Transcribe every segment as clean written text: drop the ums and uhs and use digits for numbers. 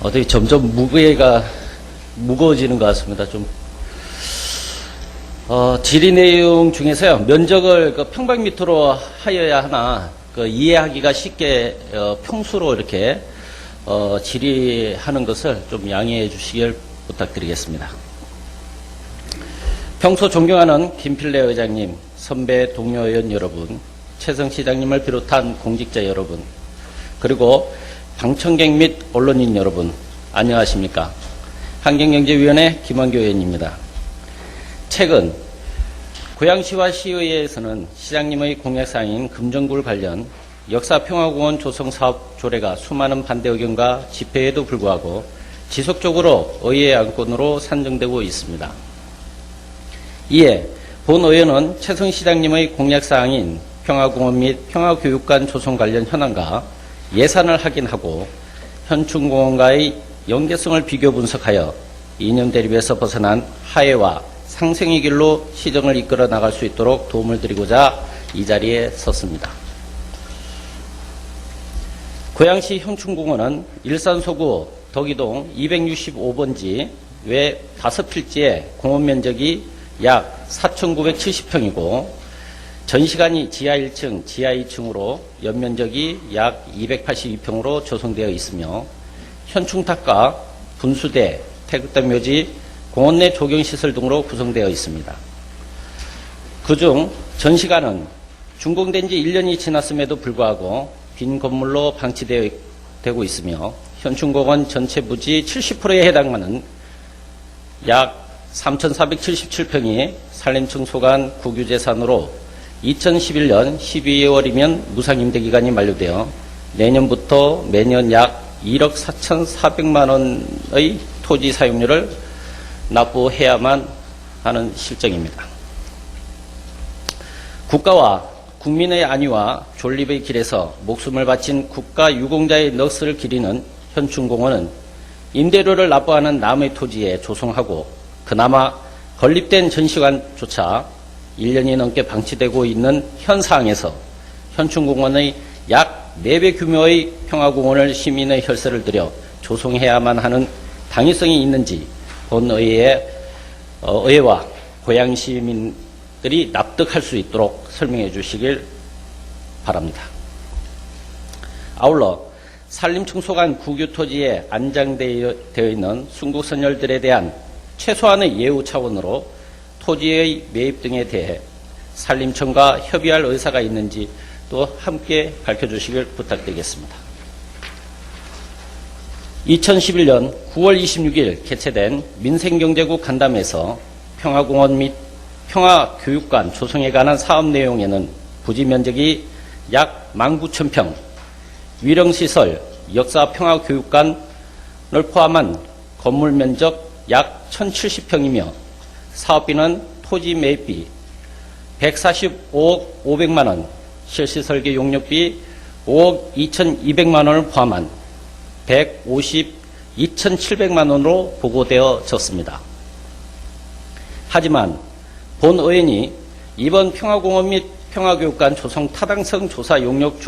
어떻게 점점 무거워지는 것 같습니다. 좀, 질의 내용 중에서요, 면적을 평방미터로 하여야 하나, 이해하기가 쉽게, 평수로 이렇게, 질의하는 것을 좀 양해해 주시길 부탁드리겠습니다. 평소 존경하는 김필래 의장님, 선배 동료 의원 여러분, 최성 시장님을 비롯한 공직자 여러분, 그리고 방청객 및 언론인 여러분, 안녕하십니까. 환경경제위원회 김원교 의원입니다. 최근 고양시와 시의회에서는 시장님의 공약사항인 금정굴 관련 역사평화공원 조성사업 조례가 수많은 반대 의견과 집회에도 불구하고 지속적으로 의회 안건으로 산정되고 있습니다. 이에 본 의원은 최성 시장님의 공약사항인 평화공원 및 평화교육관 조성 관련 현안과 예산을 확인하고 현충공원과의 연계성을 비교 분석하여 이념 대립에서 벗어난 화해와 상생의 길로 시정을 이끌어 나갈 수 있도록 도움을 드리고자 이 자리에 섰습니다. 고양시 현충공원은 일산 서구 덕이동 265번지 외 5필지의 공원 면적이 약 4,970평이고 전시관이 지하 1층, 지하 2층으로 연면적이 약 282평으로 조성되어 있으며 현충탑과 분수대, 태극단 묘지, 공원 내 조경시설 등으로 구성되어 있습니다. 그중 전시관은 준공된 지 1년이 지났음에도 불구하고 빈 건물로 방치되고 있으며 현충공원 전체 부지 70%에 해당하는 약 3,477평이 산림청소관 국유재산으로 2011년 12월이면 무상임대기간이 만료되어 내년부터 매년 약 1억 4,400만 원의 토지 사용료를 납부해야만 하는 실정입니다. 국가와 국민의 안위와 존립의 길에서 목숨을 바친 국가 유공자의 넋을 기리는 현충공원은 임대료를 납부하는 남의 토지에 조성하고 그나마 건립된 전시관조차 1년이 넘게 방치되고 있는 현 상황에서 현충공원의 약 4배 규모의 평화공원을 시민의 혈세를 들여 조성해야만 하는 당위성이 있는지 본 의회와 고양 시민들이 납득할 수 있도록 설명해 주시길 바랍니다. 아울러 산림청소관 국유토지에 안장되어 있는 순국선열들에 대한 최소한의 예우 차원으로 토지의 매입 등에 대해 산림청과 협의할 의사가 있는지 또 함께 밝혀주시길 부탁드리겠습니다. 2011년 9월 26일 개최된 민생경제국 간담회에서 평화공원 및 평화교육관 조성에 관한 사업 내용에는 부지 면적이 약 19,000평, 위령시설, 역사평화교육관을 포함한 건물 면적 약 1,070평이며 사업비는 토지 매입비 145억 500만 원, 실시설계 용역비 5억 2,200만 원을 포함한 152,700만 원으로 보고되어졌습니다. 하지만 본 의원이 이번 평화공원 및 평화교육관 조성 타당성 조사 용역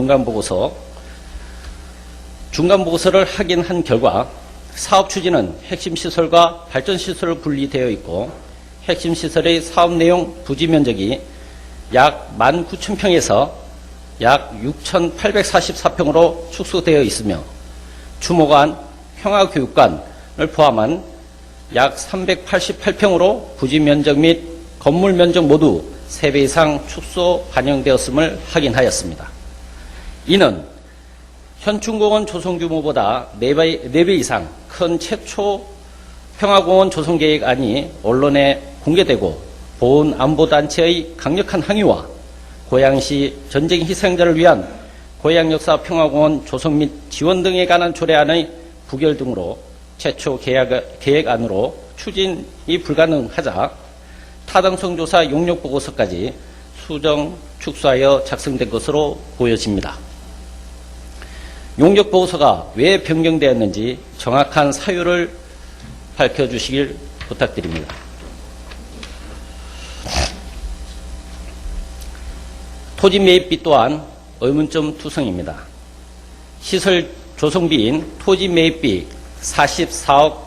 중간보고서를 확인한 결과 사업 추진은 핵심 시설과 발전 시설로 분리되어 있고 핵심 시설의 사업 내용 부지 면적이 약 19,000평에서 약 6,844평으로 축소되어 있으며 추모관, 평화교육관을 포함한 약 388평으로 부지 면적 및 건물 면적 모두 3배 이상 축소 반영되었음을 확인하였습니다. 이는 현충공원 조성 규모보다 4배 이상 큰 최초 평화공원 조성 계획안이 언론에 공개되고 보훈안보단체의 강력한 항의와 고양시 전쟁 희생자를 위한 고양역사평화공원 조성 및 지원 등에 관한 조례안의 부결 등으로 최초 계획안으로 추진이 불가능하자 타당성 조사 용역 보고서까지 수정 축소하여 작성된 것으로 보여집니다. 용역 보고서가 왜 변경되었는지 정확한 사유를 밝혀주시길 부탁드립니다. 토지 매입비 또한 의문점 투성입니다. 시설 조성비인 토지 매입비 44억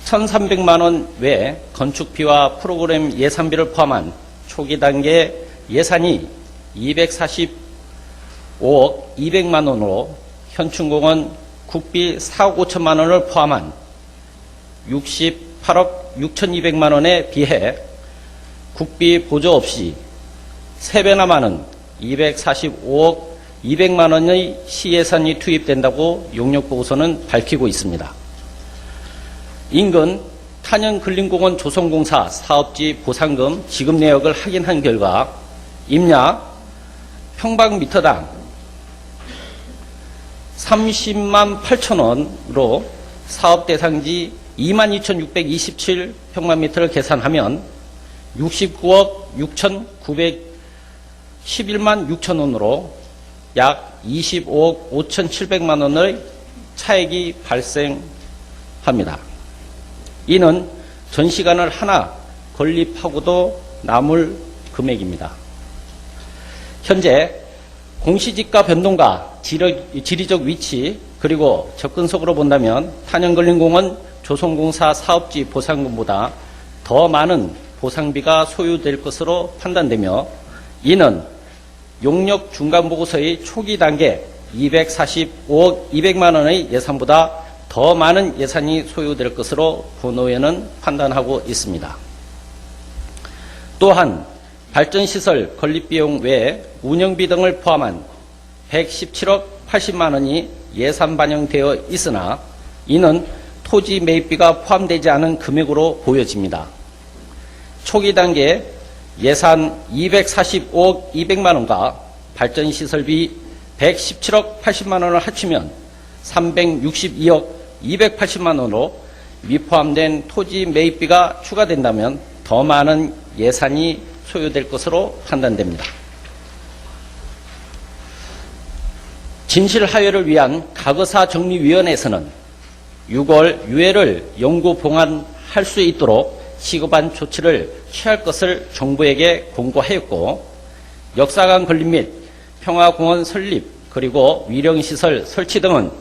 1,300만 원 외 건축비와 프로그램 예산비를 포함한 초기 단계 예산이 245억 200만 원으로 현충공원 국비 4억 5천만 원을 포함한 68억 6,200만 원에 비해 국비 보조 없이 3배나 많은 245억 200만 원의 시예산이 투입된다고 용역보고서는 밝히고 있습니다. 인근 탄현근린공원 조성공사 사업지 보상금 지급 내역을 확인한 결과 임야 평방미터당 30만 8천 원으로 사업 대상지 22,627평방미터를 계산하면 69억 6,911만 6천 원으로 약 25억 5,700만 원의 차액이 발생합니다. 이는 전시관을 하나 건립하고도 남을 금액입니다. 현재 공시지가 변동과 지리적 위치 그리고 접근석으로 본다면 탄현근린공원 조성공사 사업지 보상금보다 더 많은 보상비가 소요될 것으로 판단되며 이는 용역 중간보고서의 초기 단계 245억 200만 원의 예산보다 더 많은 예산이 소요될 것으로 본의회는 판단하고 있습니다. 또한 발전시설 건립비용 외에 운영비 등을 포함한 117억 80만 원이 예산 반영되어 있으나 이는 토지 매입비가 포함되지 않은 금액으로 보여집니다. 초기 단계 예산 245억 200만 원과 발전시설비 117억 80만 원을 합치면 362억 280만 원으로 미포함된 토지 매입비가 추가된다면 더 많은 예산이 소요될 것으로 판단됩니다. 진실하회를 위한 가거사 정리위원회에서는 6월 유해를 영구 봉안할 수 있도록 시급한 조치를 취할 것을 정부에게 공고하였고 역사관 건립 및 평화공원 설립 그리고 위령시설 설치 등은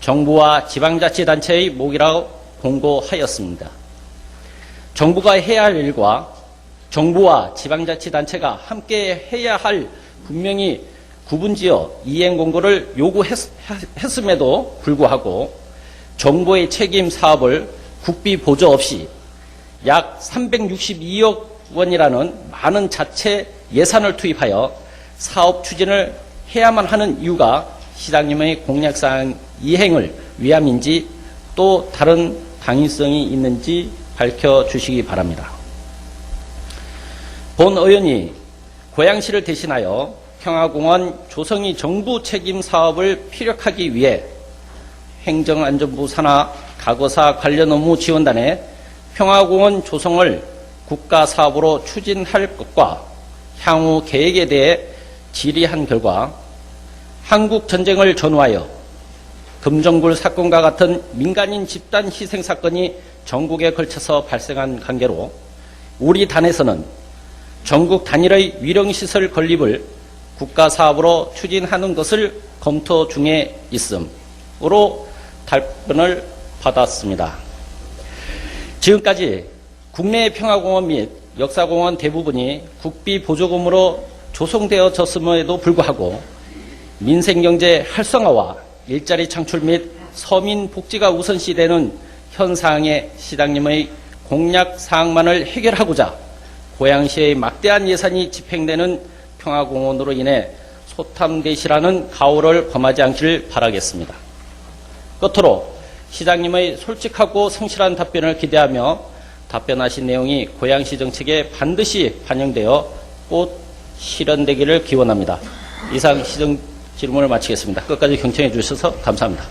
정부와 지방자치단체의 몫이라고 공고하였습니다. 정부가 해야 할 일과 정부와 지방자치단체가 함께 해야 할 분명히 구분지어 이행공고를 요구했음에도 불구하고 정부의 책임 사업을 국비 보조 없이 약 362억 원이라는 많은 자체 예산을 투입하여 사업 추진을 해야만 하는 이유가 시장님의 공약사항 이행을 위함인지 또 다른 당위성이 있는지 밝혀주시기 바랍니다. 본 의원이 고양시를 대신하여 평화공원 조성이 정부 책임 사업을 피력하기 위해 행정안전부 산하 가거사 관련 업무 지원단에 평화공원 조성을 국가사업으로 추진할 것과 향후 계획에 대해 질의한 결과 한국전쟁을 전후하여 금정굴 사건과 같은 민간인 집단 희생 사건이 전국에 걸쳐서 발생한 관계로 우리 단에서는 전국 단일의 위령시설 건립을 국가사업으로 추진하는 것을 검토 중에 있음으로 답변을 받았습니다. 지금까지 국내 평화공원 및 역사공원 대부분이 국비 보조금으로 조성되어졌음에도 불구하고 민생경제 활성화와 일자리 창출 및 서민 복지가 우선시되는 현상의 시장님의 공약사항만을 해결하고자 고양시의 막대한 예산이 집행되는 평화공원으로 인해 소탐대시라는 가오를 범하지 않기를 바라겠습니다. 끝으로 시장님의 솔직하고 성실한 답변을 기대하며 답변하신 내용이 고양시 정책에 반드시 반영되어 곧 실현되기를 기원합니다. 이상 시정 질문을 마치겠습니다. 끝까지 경청해 주셔서 감사합니다.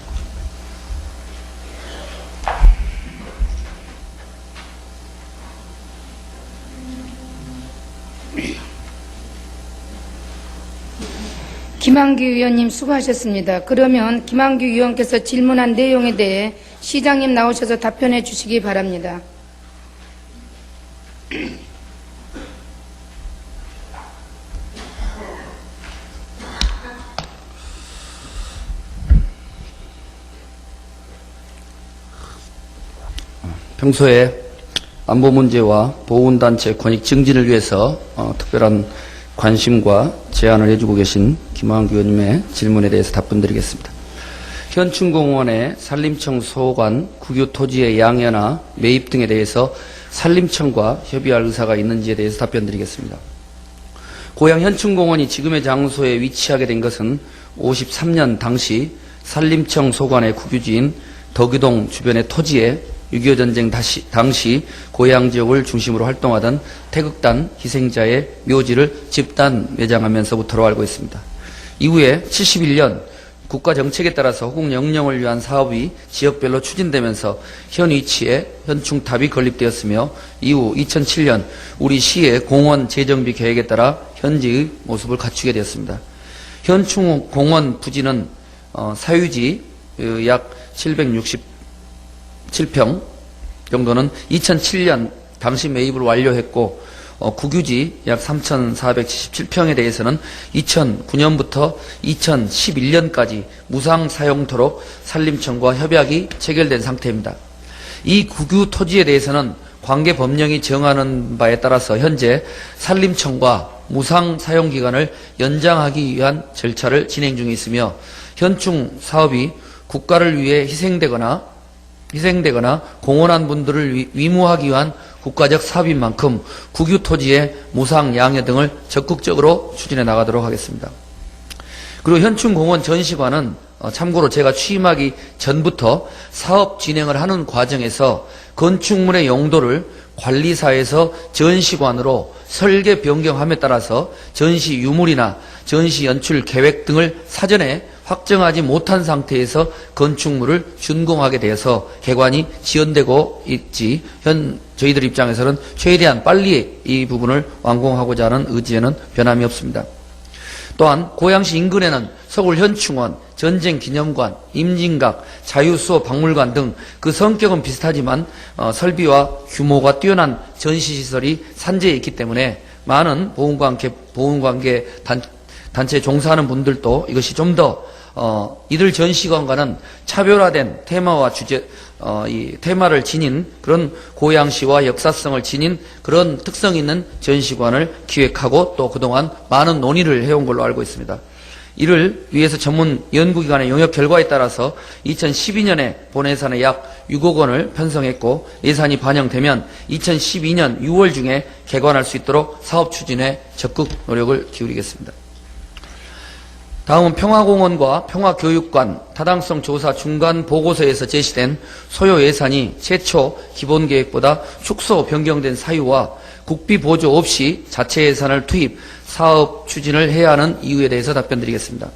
김한규 의원님 수고하셨습니다. 그러면 김한규 의원께서 질문한 내용에 대해 시장님 나오셔서 답변해 주시기 바랍니다. 평소에 안보 문제와 보훈단체 권익 증진을 위해서 특별한 관심과 제안을 해주고 계신 김한규 의원님의 질문에 대해서 답변드리겠습니다. 현충공원의 산림청 소관, 국유 토지의 양해나 매입 등에 대해서 산림청과 협의할 의사가 있는지에 대해서 답변드리겠습니다. 고양 현충공원이 지금의 장소에 위치하게 된 것은 53년 당시 산림청 소관의 국유지인 덕유동 주변의 토지에 6.25 전쟁 당시 고양 지역을 중심으로 활동하던 태극단 희생자의 묘지를 집단 매장하면서부터로 알고 있습니다. 이후에 71년 국가정책에 따라서 호국 영령을 위한 사업이 지역별로 추진되면서 현 위치에 현충탑이 건립되었으며 이후 2007년 우리 시의 공원 재정비 계획에 따라 현재의 모습을 갖추게 되었습니다. 현충공원 부지는 사유지 약 767평 정도는 2007년 당시 매입을 완료했고 국유지 약 3,477평에 대해서는 2009년부터 2011년까지 무상 사용토록 산림청과 협약이 체결된 상태입니다. 이 국유 토지에 대해서는 관계 법령이 정하는 바에 따라서 현재 산림청과 무상 사용 기간을 연장하기 위한 절차를 진행 중에 있으며 현충 사업이 국가를 위해 희생되거나 공헌한 분들을 위무하기 위한 국가적 사업인 만큼 국유 토지의 무상 양해 등을 적극적으로 추진해 나가도록 하겠습니다. 그리고 현충공원 전시관은 참고로 제가 취임하기 전부터 사업 진행을 하는 과정에서 건축물의 용도를 관리사에서 전시관으로 설계 변경함에 따라서 전시 유물이나 전시 연출 계획 등을 사전에 확정하지 못한 상태에서 건축물을 준공하게 되어서 개관이 지연되고 있지 저희들 입장에서는 최대한 빨리 이 부분을 완공하고자 하는 의지에는 변함이 없습니다. 또한 고양시 인근에는 서울현충원, 전쟁기념관, 임진각, 자유수호 박물관 등 그 성격은 비슷하지만 설비와 규모가 뛰어난 전시시설이 산재해 있기 때문에 많은 보훈관계 단체에 종사하는 분들도 이것이 좀 더 이들 전시관과는 차별화된 테마와 이 테마를 지닌 그런 고양시와 역사성을 지닌 그런 특성 있는 전시관을 기획하고 또 그동안 많은 논의를 해온 걸로 알고 있습니다. 이를 위해서 전문 연구기관의 용역 결과에 따라서 2012년에 본 예산에 약 6억 원을 편성했고 예산이 반영되면 2012년 6월 중에 개관할 수 있도록 사업 추진에 적극 노력을 기울이겠습니다. 다음은 평화공원과 평화교육관 타당성 조사 중간 보고서에서 제시된 소요 예산이 최초 기본계획보다 축소 변경된 사유와 국비 보조 없이 자체 예산을 투입, 사업 추진을 해야 하는 이유에 대해서 답변드리겠습니다.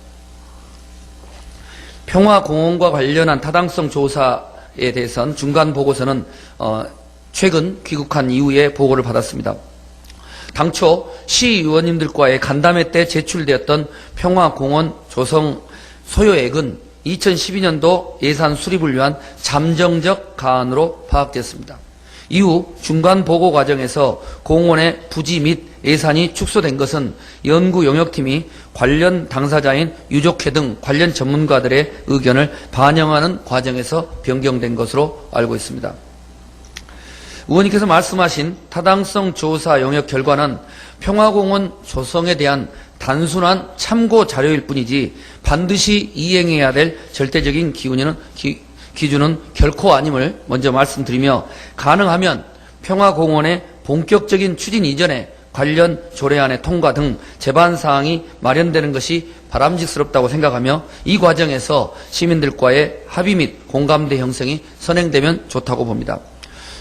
평화공원과 관련한 타당성 조사에 대해서는 중간 보고서는 최근 귀국한 이후에 보고를 받았습니다. 당초 시의원님들과의 간담회 때 제출되었던 평화공원 조성 소요액은 2012년도 예산 수립을 위한 잠정적 가안으로 파악됐습니다. 이후 중간 보고 과정에서 공원의 부지 및 예산이 축소된 것은 연구 용역팀이 관련 당사자인 유족회 등 관련 전문가들의 의견을 반영하는 과정에서 변경된 것으로 알고 있습니다. 의원님께서 말씀하신 타당성 조사 영역 결과는 평화공원 조성에 대한 단순한 참고 자료일 뿐이지 반드시 이행해야 될 절대적인 기준은 결코 아님을 먼저 말씀드리며 가능하면 평화공원의 본격적인 추진 이전에 관련 조례안의 통과 등 제반사항이 마련되는 것이 바람직스럽다고 생각하며 이 과정에서 시민들과의 합의 및 공감대 형성이 선행되면 좋다고 봅니다.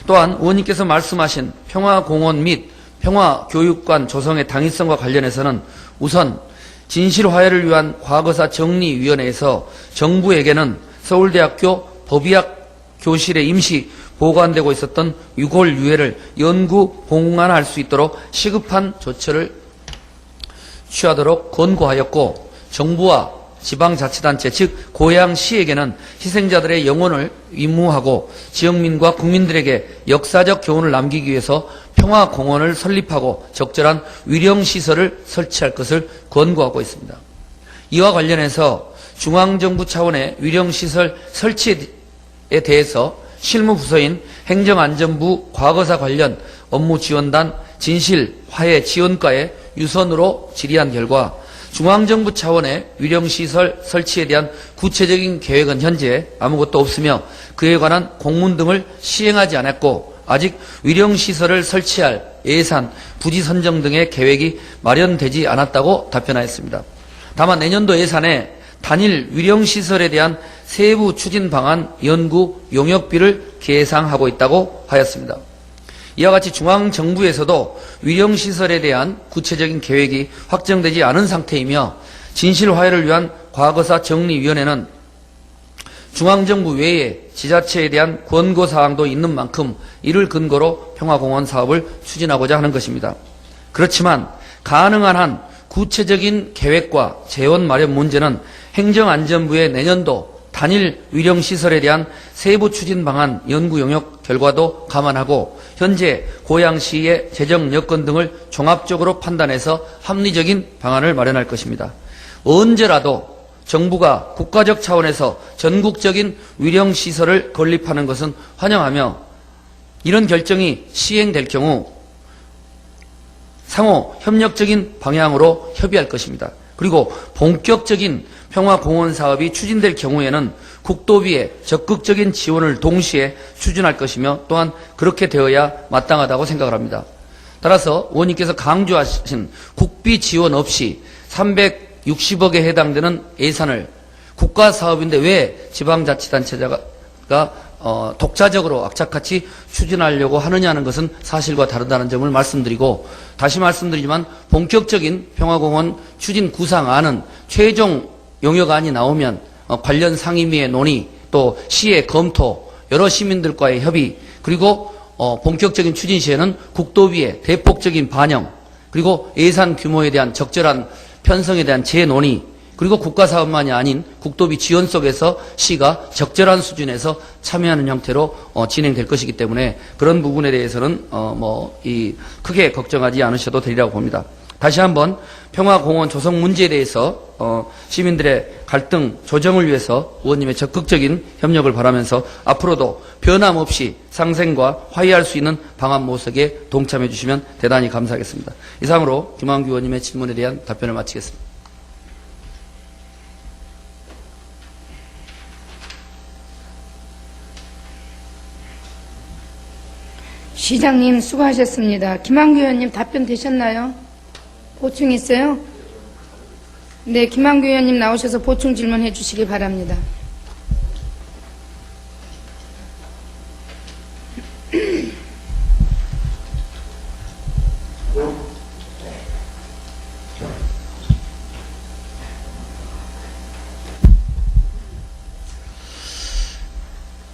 또한 의원님께서 말씀하신 평화공원 및 평화교육관 조성의 당위성과 관련해서는 우선 진실화해를 위한 과거사 정리위원회에서 정부에게는 서울대학교 법의학 교실에 임시 보관되고 있었던 유골 유해를 연구 봉안할 수 있도록 시급한 조처를 취하도록 권고하였고 정부와 지방자치단체 즉 고양시에게는 희생자들의 영혼을 위무하고 지역민과 국민들에게 역사적 교훈을 남기기 위해서 평화공원을 설립하고 적절한 위령시설을 설치할 것을 권고하고 있습니다. 이와 관련해서 중앙정부 차원의 위령시설 설치에 대해서 실무부서인 행정안전부 과거사 관련 업무지원단 진실화해지원과에 유선으로 질의한 결과 중앙정부 차원의 위령시설 설치에 대한 구체적인 계획은 현재 아무것도 없으며 그에 관한 공문 등을 시행하지 않았고 아직 위령시설을 설치할 예산, 부지 선정 등의 계획이 마련되지 않았다고 답변하였습니다. 다만 내년도 예산에 단일 위령시설에 대한 세부 추진 방안 연구 용역비를 계상하고 있다고 하였습니다. 이와 같이 중앙정부에서도 위령시설에 대한 구체적인 계획이 확정되지 않은 상태이며 진실화해를 위한 과거사 정리위원회는 중앙정부 외에 지자체에 대한 권고사항도 있는 만큼 이를 근거로 평화공원 사업을 추진하고자 하는 것입니다. 그렇지만 가능한 한 구체적인 계획과 재원 마련 문제는 행정안전부의 내년도 단일 위령시설에 대한 세부 추진 방안 연구 용역 결과도 감안하고 현재 고양시의 재정 여건 등을 종합적으로 판단해서 합리적인 방안을 마련할 것입니다. 언제라도 정부가 국가적 차원에서 전국적인 위령시설을 건립하는 것은 환영하며 이런 결정이 시행될 경우 상호 협력적인 방향으로 협의할 것입니다. 그리고 본격적인 평화공원 사업이 추진될 경우에는 국도비의 적극적인 지원을 동시에 추진할 것이며 또한 그렇게 되어야 마땅하다고 생각을 합니다. 따라서 의원님께서 강조하신 국비 지원 없이 360억에 해당되는 예산을 국가사업인데 왜 지방자치단체가 독자적으로 악착같이 추진하려고 하느냐는 것은 사실과 다르다는 점을 말씀드리고 다시 말씀드리지만 본격적인 평화공원 추진 구상안은 최종 용역안이 나오면 관련 상임위의 논의 또 시의 검토 여러 시민들과의 협의 그리고 본격적인 추진 시에는 국도비의 대폭적인 반영 그리고 예산 규모에 대한 적절한 편성에 대한 재논의 그리고 국가사업만이 아닌 국도비 지원 속에서 시가 적절한 수준에서 참여하는 형태로 진행될 것이기 때문에 그런 부분에 대해서는 크게 걱정하지 않으셔도 되리라고 봅니다. 다시 한번 평화공원 조성 문제에 대해서 시민들의 갈등 조정을 위해서 의원님의 적극적인 협력을 바라면서 앞으로도 변함없이 상생과 화해할 수 있는 방안 모색에 동참해 주시면 대단히 감사하겠습니다. 이상으로 김한규 의원님의 질문에 대한 답변을 마치겠습니다. 시장님 수고하셨습니다. 김한규 의원님 답변 되셨나요? 보충 있어요? 네, 김한규 의원님 나오셔서 보충 질문해 주시기 바랍니다.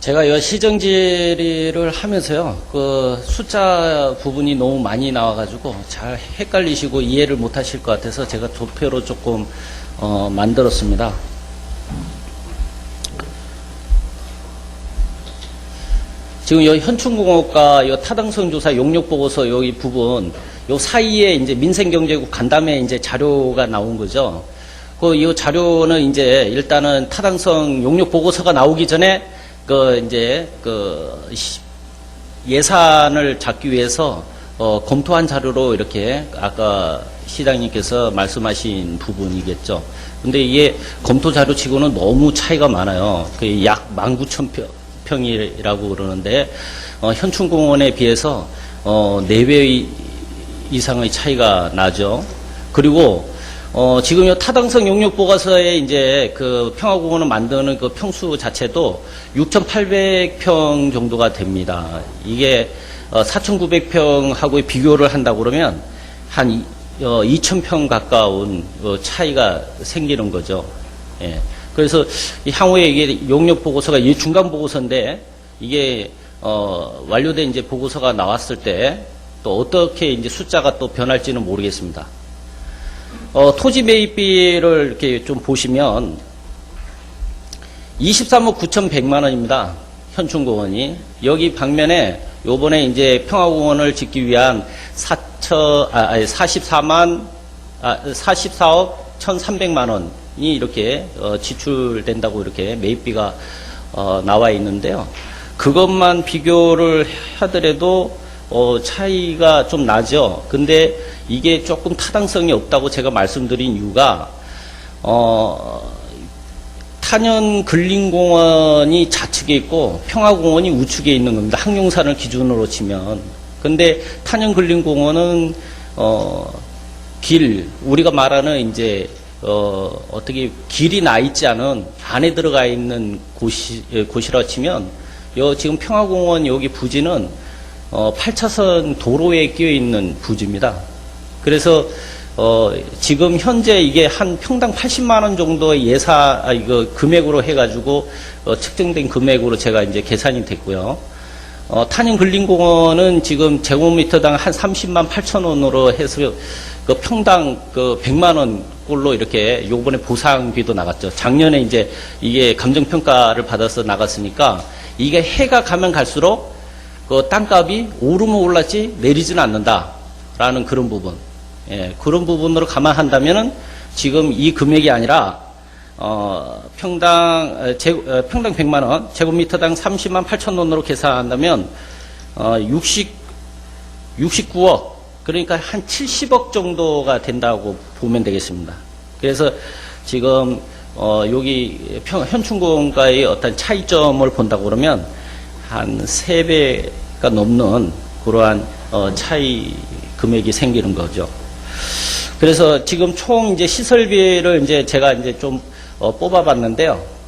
제가 이 시정 질의를 하면서요, 그 숫자 부분이 너무 많이 나와가지고 잘 헷갈리시고 이해를 못 하실 것 같아서 제가 도표로 조금, 만들었습니다. 지금 이 현충공업과 이 타당성 조사 용역 보고서 여기 부분, 요 사이에 이제 민생경제국 간담회 이제 자료가 나온 거죠. 이 자료는 이제 일단은 타당성 용역 보고서가 나오기 전에 예산을 잡기 위해서, 검토한 자료로 이렇게 아까 시장님께서 말씀하신 부분이겠죠. 근데 이게 검토 자료 치고는 너무 차이가 많아요. 약 19,000평이라고 그러는데, 현충공원에 비해서, 4배 이상의 차이가 나죠. 그리고, 지금 이 타당성 용역 보고서에 이제 그 평화공원을 만드는 그 평수 자체도 6,800평 정도가 됩니다. 이게 4,900평하고 비교를 한다고 그러면 한 2,000평 가까운 차이가 생기는 거죠. 예. 그래서 향후에 이게 용역 보고서가 이 중간 보고서인데 이게 완료된 이제 보고서가 나왔을 때 또 어떻게 이제 숫자가 또 변할지는 모르겠습니다. 토지 매입비를 이렇게 좀 보시면 23억 9,100만 원입니다. 현충공원이. 여기 방면에 요번에 이제 평화공원을 짓기 위한 44억 1,300만 원이 이렇게 지출된다고 이렇게 매입비가 나와 있는데요. 그것만 비교를 하더라도 차이가 좀 나죠. 근데 이게 조금 타당성이 없다고 제가 말씀드린 이유가 탄현근린공원이 좌측에 있고 평화공원이 우측에 있는 겁니다. 항룡산을 기준으로 치면. 근데 탄현근린공원은 우리가 말하는 이제 어떻게 길이 나 있지 않은 안에 들어가 있는 곳이라 치면 지금 평화공원 여기 부지는 8차선 도로에 끼어 있는 부지입니다. 그래서 지금 현재 이게 한 평당 80만 원 정도의 이거 금액으로 해가지고 측정된 금액으로 제가 이제 계산이 됐고요. 탄현근린공원은 지금 제곱미터당 한 30만 8천 원으로 해서 그 평당 100만 원 꼴로 이렇게 요번에 보상비도 나갔죠. 작년에 이제 이게 감정평가를 받아서 나갔으니까 이게 해가 가면 갈수록 그 땅값이 오르면 올랐지 내리지는 않는다라는 그런 부분. 예, 그런 부분으로 감안한다면은 지금 이 금액이 아니라 평당 100만 원, 제곱미터당 30만 8천 원으로 계산한다면 69억, 그러니까 한 70억 정도가 된다고 보면 되겠습니다. 그래서 지금 여기 현충공과의 어떤 차이점을 본다고 그러면 한 3배가 넘는 그러한 차이 금액이 생기는 거죠. 그래서 지금 총 이제 시설비를 이제 제가 이제 좀 뽑아봤는데요.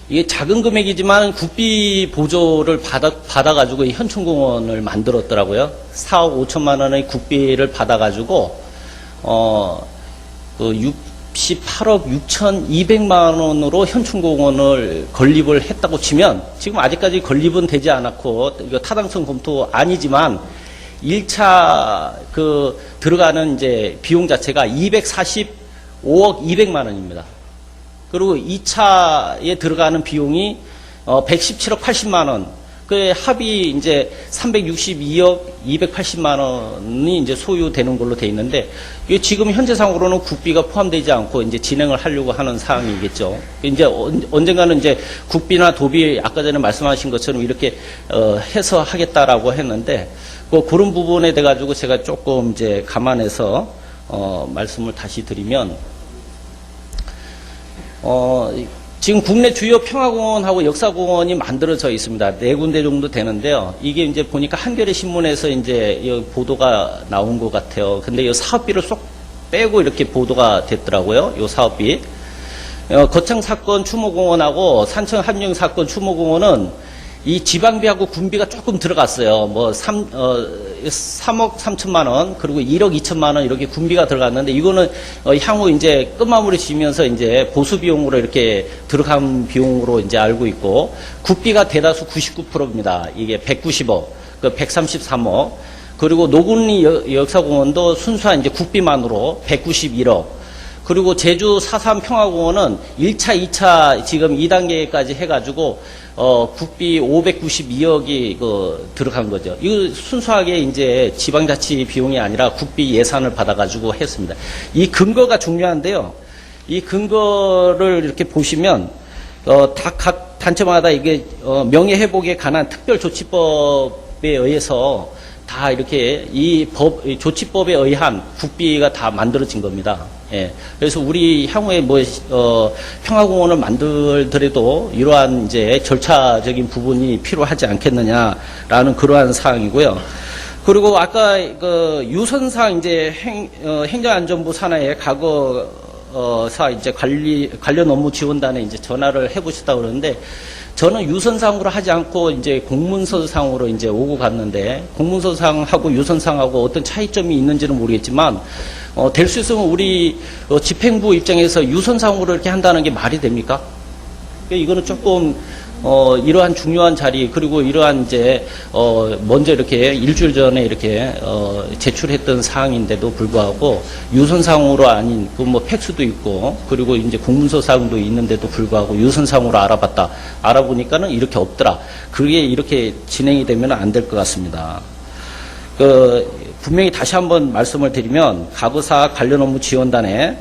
이게 작은 금액이지만 국비 보조를 받아가지고 이 현충공원을 만들었더라고요. 4억 5천만 원의 국비를 받아가지고 68억 6,200만 원으로 현충공원을 건립을 했다고 치면 지금 아직까지 건립은 되지 않았고 이거 타당성 검토 아니지만 1차 들어가는 이제 비용 자체가 245억 200만 원입니다. 그리고 2차에 들어가는 비용이 117억 80만 원. 그 합이 이제 362억 280만 원이 이제 소요되는 걸로 돼 있는데 이게 지금 현재상으로는 국비가 포함되지 않고 이제 진행을 하려고 하는 사항이겠죠. 이제 언젠가는 이제 국비나 도비 아까 전에 말씀하신 것처럼 이렇게 해서 하겠다라고 했는데 그런 부분에 대 가지고 제가 조금 이제 감안해서 말씀을 다시 드리면 지금 국내 주요 평화공원하고 역사공원이 만들어져 있습니다. 4군데 정도 되는데요. 이게 이제 보니까 한겨레 신문에서 이제 보도가 나온 것 같아요. 근데 이 사업비를 쏙 빼고 이렇게 보도가 됐더라고요. 이 사업비. 거창 사건 추모공원하고 산청 함령 사건 추모공원은 이 지방비하고 군비가 조금 들어갔어요. 3억 3천만 원, 그리고 1억 2천만 원 이렇게 군비가 들어갔는데 이거는 향후 이제 끝마무리 지면서 이제 보수 비용으로 이렇게 들어간 비용으로 이제 알고 있고 국비가 대다수 99%입니다. 이게 190억, 133억. 그리고 노군리 역사공원도 순수한 이제 국비만으로 191억. 그리고 제주 4.3 평화공원은 1차, 2차 지금 2단계까지 해가지고 국비 592억이 들어간 거죠. 이거 순수하게 이제 지방자치 비용이 아니라 국비 예산을 받아가지고 했습니다. 이 근거가 중요한데요. 이 근거를 이렇게 보시면 각 단체마다 이게 명예회복에 관한 특별조치법에 의해서 다 이렇게 이 조치법에 의한 국비가 다 만들어진 겁니다. 예. 그래서 우리 향후에 평화공원을 만들더라도 이러한 이제 절차적인 부분이 필요하지 않겠느냐라는 그러한 사항이고요. 그리고 아까 유선상 이제 행정안전부 산하의 과거사 이제 관련 업무 지원단에 이제 전화를 해보셨다고 그러는데 저는 유선상으로 하지 않고 이제 공문서상으로 이제 오고 갔는데 공문서상하고 유선상하고 어떤 차이점이 있는지는 모르겠지만 될 수 있으면 우리 집행부 입장에서 유선상으로 이렇게 한다는 게 말이 됩니까? 이거는 조금 이러한 중요한 자리 그리고 이러한 이제 먼저 이렇게 일주일 전에 이렇게 제출했던 사항인데도 불구하고 유선상으로 아닌 팩스도 있고 그리고 이제 공문서상도 있는데도 불구하고 유선상으로 알아보니까는 이렇게 없더라. 그게 이렇게 진행이 되면 안 될 것 같습니다. 분명히 다시 한번 말씀을 드리면 가거사 관련 업무 지원단에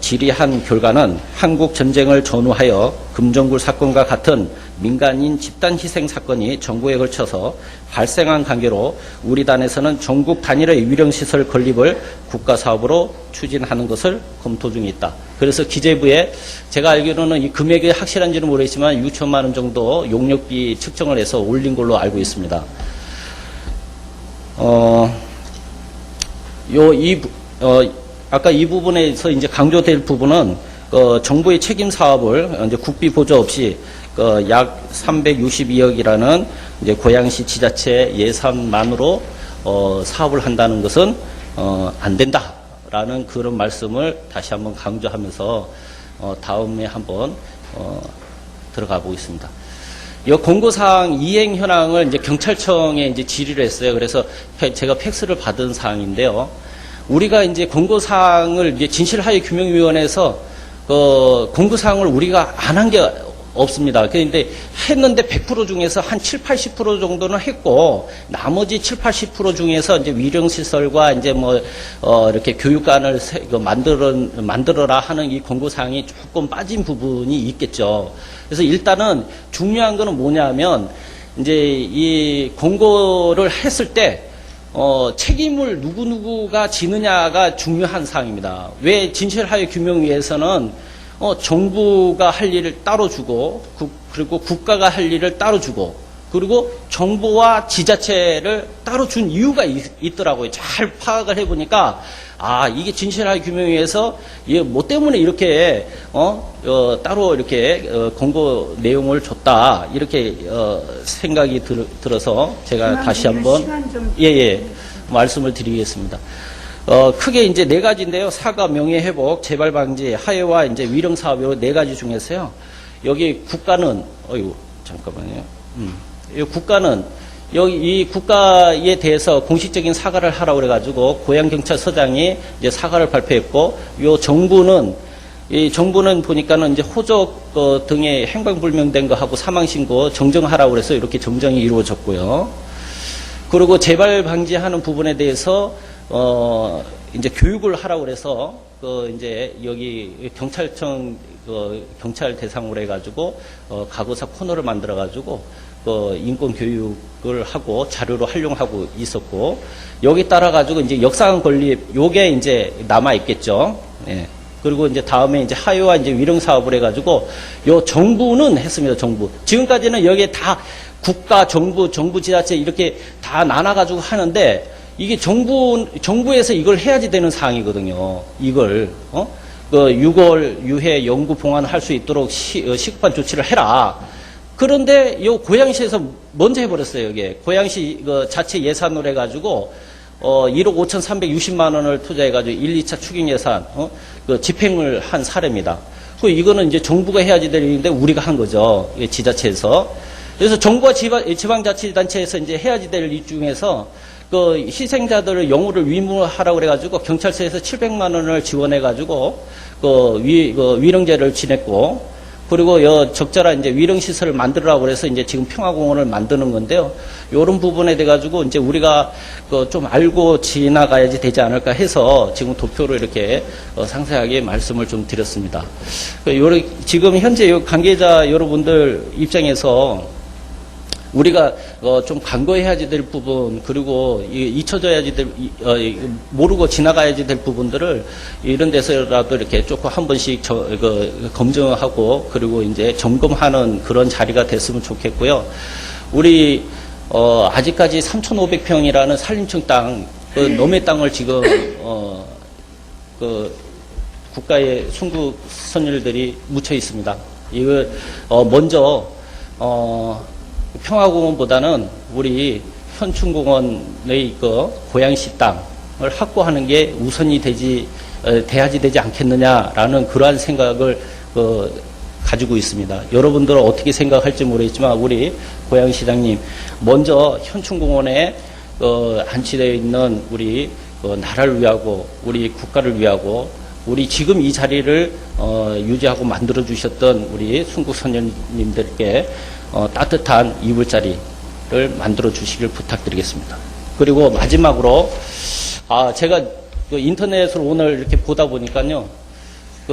질의한 결과는 한국 전쟁을 전후하여 금정굴 사건과 같은 민간인 집단 희생 사건이 전국에 걸쳐서 발생한 관계로 우리 단에서는 전국 단일의 위령시설 건립을 국가사업으로 추진하는 것을 검토 중에 있다. 그래서 기재부에 제가 알기로는 이 금액이 확실한지는 모르겠지만 6천만 원 정도 용역비 측정을 해서 올린 걸로 알고 있습니다. 아까 이 부분에서 이제 강조될 부분은 정부의 책임 사업을 이제 국비 보조 없이 약 362억이라는 이제 고양시 지자체 예산만으로 사업을 한다는 것은 안 된다라는 그런 말씀을 다시 한번 강조하면서 다음에 한번 들어가 보겠습니다. 이 공고사항 이행 현황을 이제 경찰청에 이제 질의를 했어요. 그래서 제가 팩스를 받은 사항인데요. 우리가 이제 공고사항을 이제 진실하여 규명위원회에서 공고사항을 우리가 안 한 게 없습니다. 그런데 했는데 100% 중에서 한 7, 80% 정도는 했고 나머지 7, 80% 중에서 이제 위령시설과 이제 이렇게 교육관을 만들어라 하는 이 공고사항이 조금 빠진 부분이 있겠죠. 그래서 일단은 중요한 거는 뭐냐면 이제 이 공고를 했을 때 책임을 누구누구가 지느냐가 중요한 사항입니다. 왜 진실하여 규명위에서는 정부가 할 일을 따로 주고 그리고 국가가 할 일을 따로 주고 그리고 정부와 지자체를 따로 준 이유가 있더라고요. 잘 파악을 해보니까 이게 진실하여 규명위에서 뭐 때문에 이렇게 따로 이렇게 공고 내용을 줬다 이렇게 생각이 들어서 제가 다시 한번 말씀을 드리겠습니다. 크게 이제 네 가지인데요. 사과, 명예 회복, 재발 방지, 하해와 이제 위령 사업으로 네 가지 중에서요. 여기 국가는 잠깐만요. 이 국가는 여기 이 국가에 대해서 공식적인 사과를 하라고 그래가지고 고양경찰서장이 이제 사과를 발표했고, 이 정부는 보니까는 이제 호적 등의 행방불명된 거 하고 사망신고 정정하라고 그래서 이렇게 정정이 이루어졌고요. 그리고 재발 방지하는 부분에 대해서 이제 교육을 하라고 그래서 이제 여기 경찰청 경찰 대상으로 해가지고 가고사 코너를 만들어가지고 인권 교육을 하고 자료로 활용하고 있었고, 여기 따라 가지고 이제 역사관 건립 요게 이제 남아 있겠죠. 예. 그리고 이제 다음에 이제 하요와 이제 위령 사업을 해가지고 요 정부는 했습니다. 정부 지금까지는 여기에 다 국가, 정부 지자체 이렇게 다 나눠가지고 하는데, 이게 정부에서 이걸 해야지 되는 사항이거든요. 이걸, 6월 유해 영구 봉환할 수 있도록 시급한 조치를 해라. 그런데 이 고양시에서 먼저 해버렸어요. 이게 고양시 자체 예산으로 해가지고 1억 5,360만 원을 투자해가지고 1, 2차 추경 예산 집행을 한 사례입니다. 이거는 이제 정부가 해야지 될 일인데 우리가 한 거죠. 지자체에서. 그래서 정부와 지방자치단체에서 이제 해야지 될 일 중에서 희생자들의 영우를 위무하라고 그래가지고 경찰서에서 700만 원을 지원해가지고 위령제를 지냈고, 그리고 적절한 이제 위령시설을 만들으라고 그래서 이제 지금 평화공원을 만드는 건데요. 이런 부분에 대해 가지고 이제 우리가 좀 알고 지나가야지 되지 않을까 해서 지금 도표로 이렇게 상세하게 말씀을 좀 드렸습니다. 지금 현재 관계자 여러분들 입장에서 우리가 좀 간과해야지 될 부분, 그리고 잊혀져야지 될 모르고 지나가야지 될 부분들을 이런 데서라도 이렇게 조금 한 번씩 검증하고 그리고 이제 점검하는 그런 자리가 됐으면 좋겠고요. 우리 아직까지 3,500평이라는 산림청 땅, 넘의 땅을 지금 국가의 순국 선열들이 묻혀 있습니다. 이걸 먼저 평화공원보다는 우리 현충공원의 고양시 땅을 확보하는 게 우선이 돼야지 되지 않겠느냐라는 그러한 생각을 가지고 있습니다. 여러분들은 어떻게 생각할지 모르겠지만 우리 고양시장님 먼저 현충공원에 안치되어 있는 우리 나라를 위하고 우리 국가를 위하고 우리 지금 이 자리를 유지하고 만들어 주셨던 우리 순국 선녀님들께 따뜻한 이불자리를 만들어 주시길 부탁드리겠습니다. 그리고 마지막으로 제가 인터넷으로 오늘 이렇게 보다 보니까요,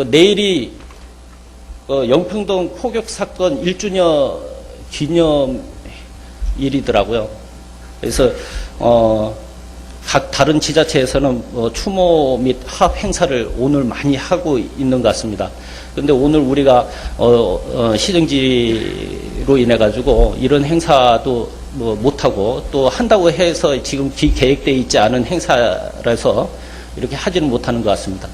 내일이 영평동 포격 사건 1주년 기념일이더라고요. 그래서 각 다른 지자체에서는 추모 및 화합 행사를 오늘 많이 하고 있는 것 같습니다. 그런데 오늘 우리가 시정지로 인해 가지고 이런 행사도 못하고 또 한다고 해서 지금 계획되어 있지 않은 행사라서 이렇게 하지는 못하는 것 같습니다.